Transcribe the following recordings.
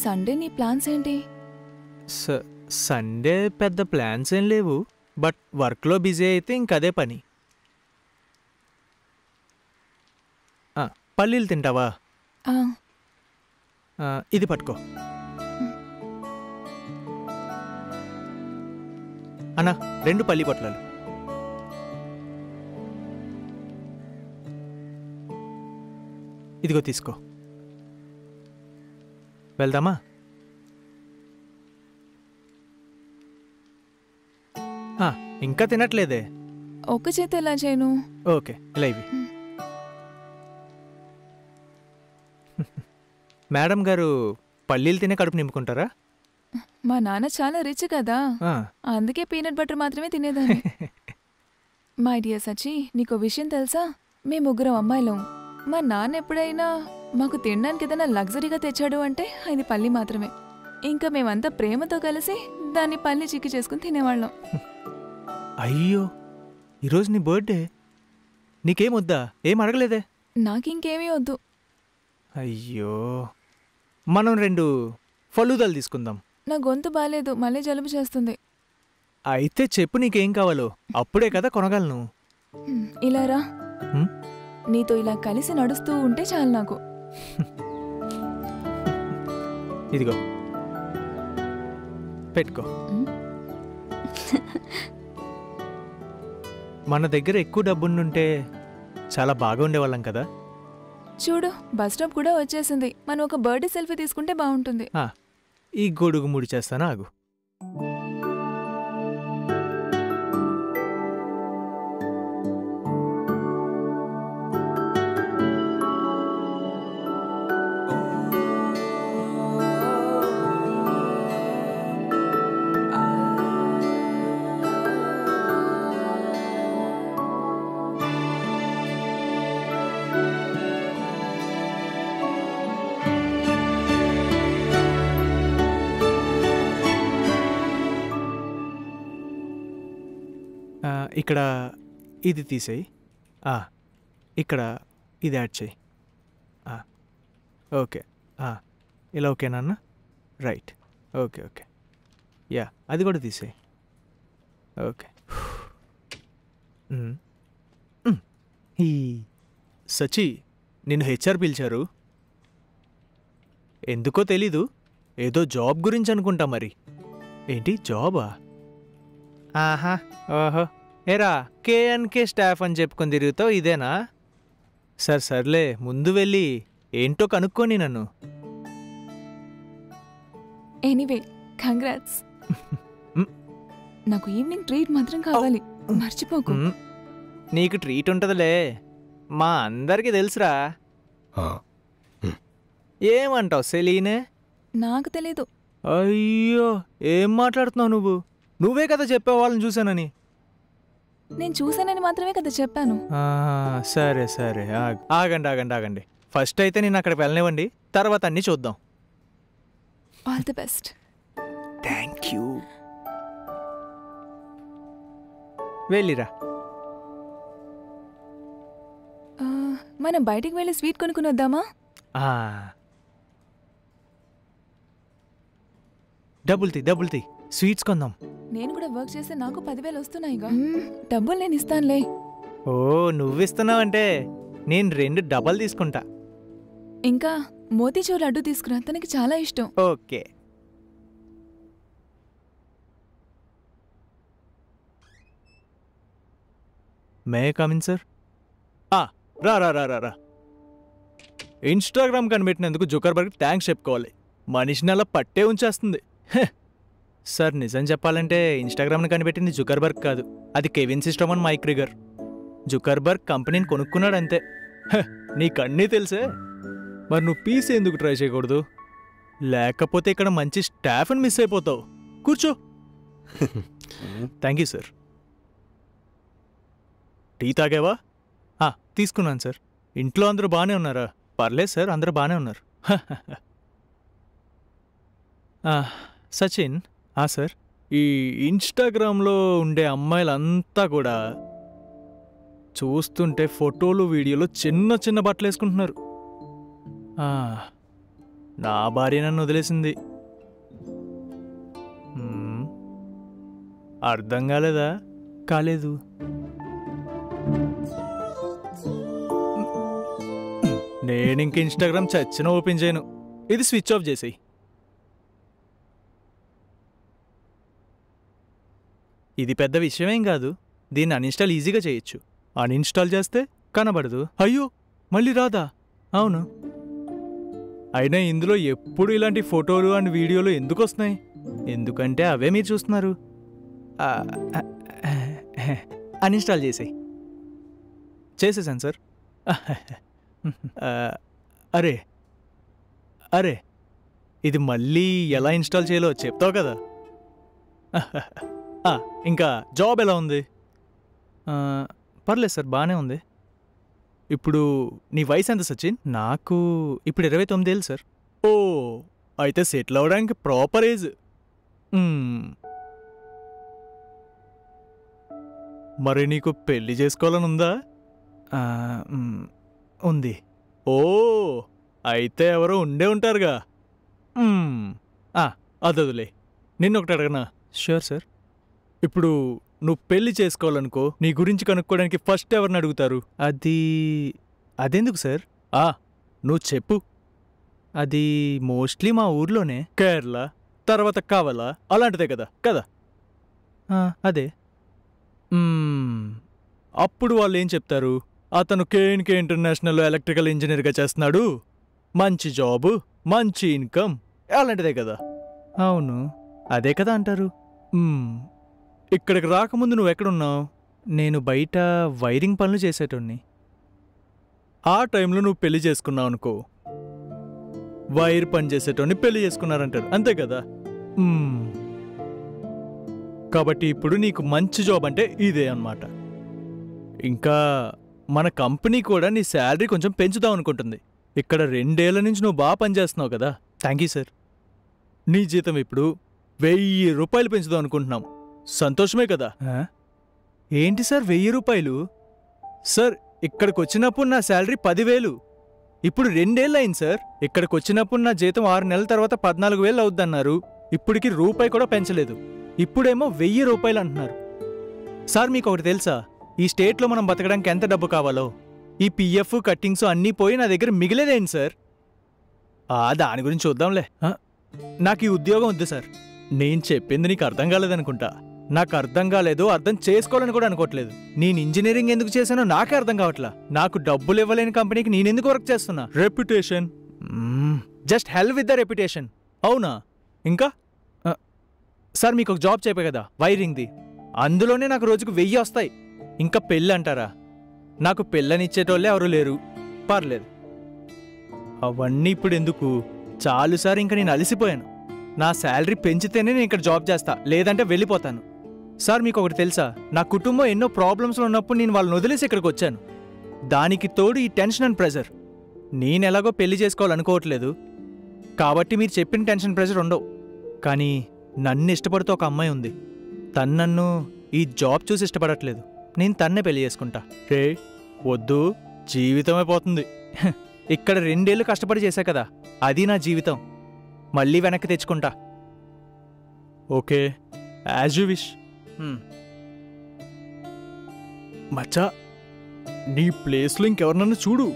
Sunday నీ plans ఏంటి? Sunday పెద్ద ప్లాన్స్ ఏం లేవు, బట్ వర్క్లో బిజీ అయితే ఇంకదే పని. పల్లీలు తింటావా? ఇది పట్టుకో అన్నా, 2 పల్లీ పొట్లాలు. ఇదిగో తీసుకో. వెళ్దామా? ఇంకా తినట్లేదే. ఒక్క చేతి ఎలా చేయను? ఓకే, ఇలా ఇవి. మేడం గారు పల్లీలు తినే కడుపు నింపుకుంటారా? మా నాన్న చాలా రిచ్ కదా, అందుకే పీనట్ బటర్ మాత్రమే తినేదాన్ని. మై డియర్ సచి, నీకో విషయం తెలుసా? మేము 3 అమ్మాయిలం. మా నాన్న ఎప్పుడైనా మాకు తినడానికి ఏదైనా లగ్జరీగా తెచ్చాడు అంటే అది పల్లి మాత్రమే. ఇంకా మేమంతా ప్రేమతో కలిసి దాన్ని పల్లి చిక్కి చేసుకుని తినేవాళ్ళం. అయ్యో, ఈరోజు నీ బర్త్డే, నీకేం వద్దా? ఏం అడగలేదే? నాకింకేమీ వద్దు. అయ్యో, మనం 2 ఫలూదాలు తీసుకుందాం. నా గొంతు బాలేదు, మళ్ళీ జలుబు చేస్తుంది. అయితే చెప్పు నీకేం కావాలో, అప్పుడే కదా కొనగలను. ఇలా రా, నీతో ఇలా కలిసి నడుస్తూ ఉంటే చాలు నాకు. ఇదిగో పెట్టుకో. మన దగ్గర ఎక్కువ డబ్బుండుంటే చాలా బాగా ఉండేవాళ్ళం కదా. చూడు, బస్ స్టాప్ కూడా వచ్చేసింది. మనం ఒక బర్త్డే సెల్ఫీ తీసుకుంటే బాగుంటుంది. ఈ గొడుగు ముడి చేస్తాను, ఆగు. ఇక్కడ ఇది తీసేయి, ఇక్కడ ఇది యాడ్ చేయి. ఓకే, ఇలా ఓకేనా అన్న? రైట్, ఓకే ఓకే, యా అది కూడా తీసేయి. ఓకే. ఈ సచి, నిన్ను హెచ్ఆర్ పిలిచారు. ఎందుకో తెలీదు, ఏదో జాబ్ గురించి అనుకుంటా. మరి ఏంటి జాబా? ఆహా, ఓహో, ఏరా కేఎన్కే స్టాఫ్ అని చెప్పుకొని తిరుగుతావు, ఇదేనా? సర్లే, ముందు వెళ్ళి ఏంటో కనుక్కొని నన్ను. Anyway, congrats. నాకు ఈవినింగ్ ట్రీట్ మాత్రం కావాలి, మర్చిపోకు. నీకు ట్రీట్ ఉంటుందిలే, మా అందరికీ తెలుసురా. ఏమంటావు సెలీనే? నాకు తెలీదు. అయ్యో, ఏం మాట్లాడుతున్నావు నువ్వు? నువ్వే కదా చెప్పావు వాళ్ళని చూశానని. నేను చూశానని మాత్రమే కదా చెప్పాను. సరే సరే, ఆగండి ఆగండి ఆగండి. ఫస్ట్ అయితే నేను అక్కడికి వెళ్ళనివ్వండి, తర్వాత అన్నీ చూద్దాం. All the best. Thank you. వెళ్ళిరా. మనం బయటికి వెళ్ళి స్వీట్ కొనుక్కుని వద్దామా? డబ్బులు తీ, స్వీట్స్ కొందాం. నేను కూడా వర్క్ చేస్తే నాకు 10,000 వస్తున్నాయిగా. డబ్బులు నేను ఇస్తానులే. ఓ, నువ్విస్తున్నావంటే నేను 2 డబ్బులు తీసుకుంటా. ఇంకా మోతీచూర్ లడ్డు తీసుకురా, తనకి చాలా ఇష్టం. ఓకే. May come in sir? రా రా రా రా. ఇన్స్టాగ్రామ్ కనిపెట్టినందుకు జుకర్బర్గ్ థ్యాంక్స్ చెప్పుకోవాలి. మనిషిని అలా పట్టే ఉంచేస్తుంది. సార్, నిజం చెప్పాలంటే ఇన్స్టాగ్రామ్ని కనిపెట్టింది జుకర్బర్గ్ కాదు, అది Kevin Systrom and Mike Krieger. Zuckerberg కంపెనీని కొనుక్కున్నాడు అంతే. నీకన్నీ తెలుసే. మరి నువ్వు పీసీ ఎందుకు ట్రై చేయకూడదు? లేకపోతే ఇక్కడ మంచి స్టాఫ్ని మిస్ అయిపోతావు. కూర్చో. Thank you sir. టీ తాగావా? తీసుకున్నాను సార్. ఇంట్లో అందరూ బాగానే ఉన్నారా? పర్లేదు సార్, అందరూ బాగానే ఉన్నారు. సచిన్, సార్, ఈ ఇన్స్టాగ్రామ్లో ఉండే అమ్మాయిలంతా కూడా చూస్తుంటే ఫోటోలు వీడియోలు చిన్న చిన్న బట్టలు వేసుకుంటున్నారు. నా భార్య నన్ను వదిలేసింది. అర్థం కాలేదా? కాలేదు. నేను ఇంక ఇన్స్టాగ్రామ్ చచ్చిన ఓపెన్ చేయను. ఇది స్విచ్ ఆఫ్ చేసేయి. ఇది పెద్ద విషయమేం కాదు. దీన్ని అన్ఇన్స్టాల్ ఈజీగా చేయొచ్చు. అన్ఇన్స్టాల్ చేస్తే కనబడదు. అయ్యో మళ్ళీ రాదా? అవును. అయినా ఇందులో ఎప్పుడు ఇలాంటి ఫోటోలు అండ్ వీడియోలు ఎందుకు వస్తున్నాయి? ఎందుకంటే అవే మీరు చూస్తున్నారు. అన్ఇన్స్టాల్ చేసేయి. చేసేసాను సార్. అరే అరే ఇది మళ్ళీ ఎలా ఇన్స్టాల్ చేయాలో చెప్తావు కదా. ఇంకా జాబ్ ఎలా ఉంది? పర్లేదు సార్, బాగానే ఉంది. ఇప్పుడు నీ వయసు ఎంత సచిన్? నాకు ఇప్పుడు 29 ఏళ్ళు సార్. ఓ అయితే సెటిల్ అవ్వడానికి ప్రాపర్ ఏజ్. మరి నీకు పెళ్లి చేసుకోవాలని ఉందా? ఉంది. ఓ అయితే ఎవరో ఉండే ఉంటారుగా. అదొదులే. నిన్నొకటి అడగనా? Sure sir. ఇప్పుడు నువ్వు పెళ్లి చేసుకోవాలనుకో, నీ గురించి కనుక్కోవడానికి ఫస్ట్ ఎవరిని అడుగుతారు? అదెందుకు సార్? నువ్వు చెప్పు. అది మోస్ట్లీ మా ఊర్లోనే కేరళ, తర్వాత కావాలా అలాంటిదే కదా కదా. అదే. అప్పుడు వాళ్ళు ఏం చెప్తారు? అతను కేఎన్కే ఇంటర్నేషనల్లో ఎలక్ట్రికల్ ఇంజనీర్గా చేస్తున్నాడు, మంచి జాబు, మంచి ఇన్కమ్, అలాంటిదే కదా. అవును అదే కదా అంటారు. ఇక్కడికి రాకముందు నువ్వెక్కడున్నావు? నేను బయట వైరింగ్ పనులు చేసేటోడిని. ఆ టైంలో నువ్వు పెళ్లి చేసుకున్నావు అనుకో, వైర్ పని చేసేటోడిని పెళ్లి చేసుకున్నారంటారు, అంతే కదా. కాబట్టి ఇప్పుడు నీకు మంచి జాబ్ అంటే ఇదే అన్నమాట. ఇంకా మన కంపెనీ కూడా నీ శాలరీ కొంచెం పెంచుదాం అనుకుంటుంది. ఇక్కడ 2 ఏళ్ల నుంచి నువ్వు బాగా పనిచేస్తున్నావు కదా. Thank you sir. నీ జీతం ఇప్పుడు 1000 రూపాయలు పెంచుదాం అనుకుంటున్నాం. సంతోషమే కదా? ఏంటి సార్ 1000 రూపాయలు? సార్ ఇక్కడికి వచ్చినప్పుడు నా శాలరీ 10,000. ఇప్పుడు 2 ఏళ్ళు అయింది సార్. ఇక్కడికి వచ్చినప్పుడు నా జీతం 6 నెలల తర్వాత 14,000 అవుద్దన్నారు. ఇప్పటికి రూపాయి కూడా పెంచలేదు. ఇప్పుడేమో 1000 రూపాయలు అంటున్నారు. సార్ మీకు ఒకటి తెలుసా? ఈ స్టేట్లో మనం బతకడానికి ఎంత డబ్బు కావాలో? ఈ పిఎఫ్ కట్టింగ్స్ అన్నీ పోయి నా దగ్గర మిగిలేదేంటి సార్? దాని గురించి చూద్దాంలే. నాకు ఈ ఉద్యోగం వద్దు సార్. నేను చెప్పింది నీకు అర్థం కాలేదనుకుంటా. నాకు అర్థం కాలేదు, అర్థం చేసుకోవాలని కూడా అనుకోవట్లేదు. నేను ఇంజనీరింగ్ ఎందుకు చేశానో నాకే అర్థం కావట్లా. నాకు డబ్బులు ఇవ్వలేని కంపెనీకి నేనెందుకు వర్క్ చేస్తున్నా? Reputation. Just hell with the reputation. అవునా? ఇంకా సార్ మీకు ఒక జాబ్ చెప్పే కదా, వైరింగ్ది. అందులోనే నాకు రోజుకు 1000 వస్తాయి. ఇంకా పెళ్ళి అంటారా? నాకు పెళ్ళనిచ్చేటోళ్ళే ఎవరు లేరు. పర్లేదు, అవన్నీ ఇప్పుడు ఎందుకు? చాలుసారి ఇంకా నేను అలసిపోయాను. నా శాలరీ పెంచితేనే నేను ఇక్కడ జాబ్ చేస్తా, లేదంటే వెళ్ళిపోతాను. సార్ మీకు ఒకటి తెలుసా? నా కుటుంబం ఎన్నో ప్రాబ్లమ్స్లో ఉన్నప్పుడు నేను వాళ్ళని వదిలేసి ఇక్కడికి వచ్చాను. దానికి తోడు ఈ టెన్షన్ అండ్ ప్రెషర్. నేను ఎలాగో పెళ్లి చేసుకోవాలనుకోవట్లేదు కాబట్టి మీరు చెప్పిన టెన్షన్ ప్రెషర్ ఉండవు. కానీ నన్ను ఇష్టపడుతూ ఒక అమ్మాయి ఉంది. తను నన్ను ఈ జాబ్ చూసి ఇష్టపడట్లేదు. నేను తన్నే పెళ్లి చేసుకుంటా. రే వద్దు, జీవితమే పోతుంది. ఇక్కడ 2 ఏళ్ళు కష్టపడి చేశా కదా, అది నా జీవితం. మళ్ళీ వెనక్కి తెచ్చుకుంటా. Okay, as you wish. మచ్చా, నీ ప్లేస్లో ఇంకెవరినన్నా చూడు.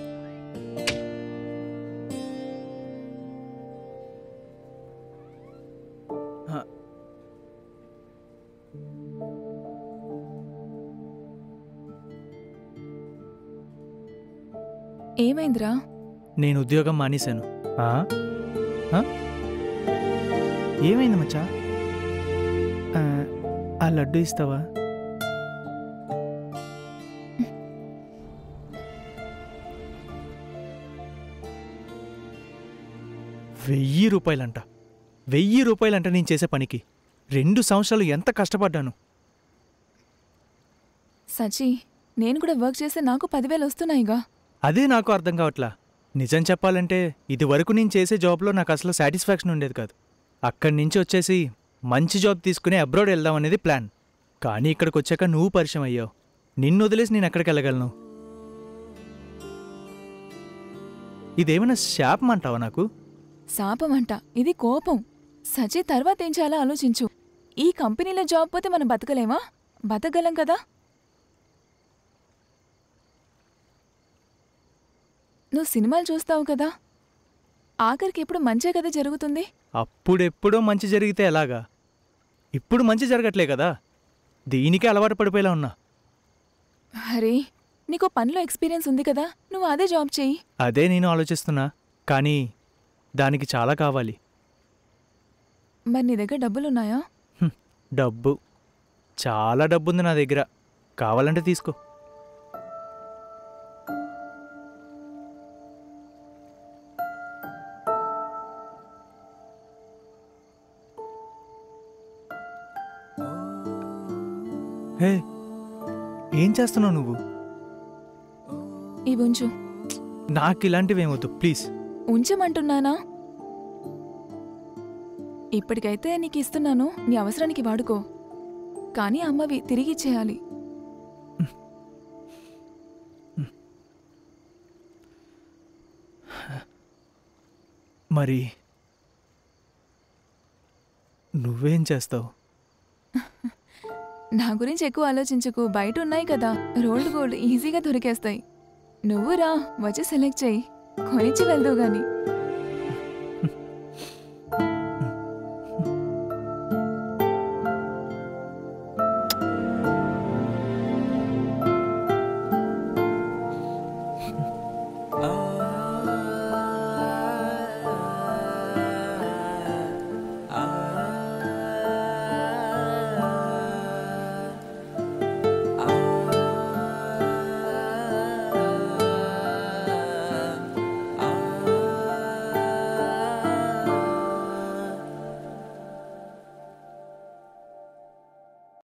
ఏమైందిరా? నేను ఉద్యోగం మానేశాను. ఏమైంది మచ్చా? ఆ లడ్డు ఇస్తావా? ₹1000. 1000 రూపాయలంట నేను చేసే పనికి. 2 సంవత్సరాలు ఎంత కష్టపడ్డాను. సచి, నేను కూడా వర్క్ చేస్తే నాకు 10,000 వస్తున్నాయిగా. అదే నాకు అర్థం కావట్లా. నిజం చెప్పాలంటే ఇది వరకు నేను చేసే జాబ్లో నాకు అసలు సాటిస్ఫాక్షన్ ఉండేది కాదు. అక్కడి నుంచి వచ్చేసి మంచి జాబ్ తీసుకుని అబ్రాడ్ వెళ్దాం అనేది ప్లాన్. కానీ ఇక్కడికి వచ్చాక నువ్వు పరిచయం అయ్యావు. నిన్ను వదిలేసి నేను ఎక్కడికి వెళ్ళగలను? ఇదేమైనా శాపం అంటావా నాకు? శాపమంట, ఇది కోపం. సచి తర్వాత ఏం చేయాలో ఆలోచించు. ఈ కంపెనీలో జాబ్ పోతే మనం బతకలేమా? బతకగలం కదా. నువ్వు సినిమాలు చూస్తావు కదా, ఆఖరికి ఎప్పుడు మంచే కదా జరుగుతుంది. అప్పుడెప్పుడో మంచి జరిగితే ఎలాగా? ఇప్పుడు మంచి జరగట్లే కదా, దీనికే అలవాటు పడిపోయేలా ఉన్నా. అరే, నీకు పనిలో ఎక్స్పీరియన్స్ ఉంది కదా, నువ్వు అదే జాబ్ చెయ్యి. అదే నేను ఆలోచిస్తున్నా, కానీ దానికి చాలా కావాలి. మరి నీ దగ్గర డబ్బులున్నాయా? డబ్బు, చాలా డబ్బుంది నా దగ్గర, కావాలంటే తీసుకో. హే, ఏం చేస్తున్నావు నువ్వు? ఇవి ఉంచు. నాకు ఇలాంటివేమొద్దు ప్లీజ్. ఉంచమంటున్నానా? ఇప్పటికైతే నీకు ఇస్తున్నాను, నీ అవసరానికి వాడుకో. కానీ అమ్మవి తిరిగిచ్చేయాలి. మరి నువ్వేం చేస్తావు? నా గురించి ఎక్కువ ఆలోచించకు, బయట ఉన్నాయి కదా రోల్డ్ గోల్డ్, ఈజీగా దొరికేస్తాయి. నువ్వు రా, వచ్చి సెలెక్ట్ చెయ్యి, కొనిచ్చి వెళ్దువు గాని.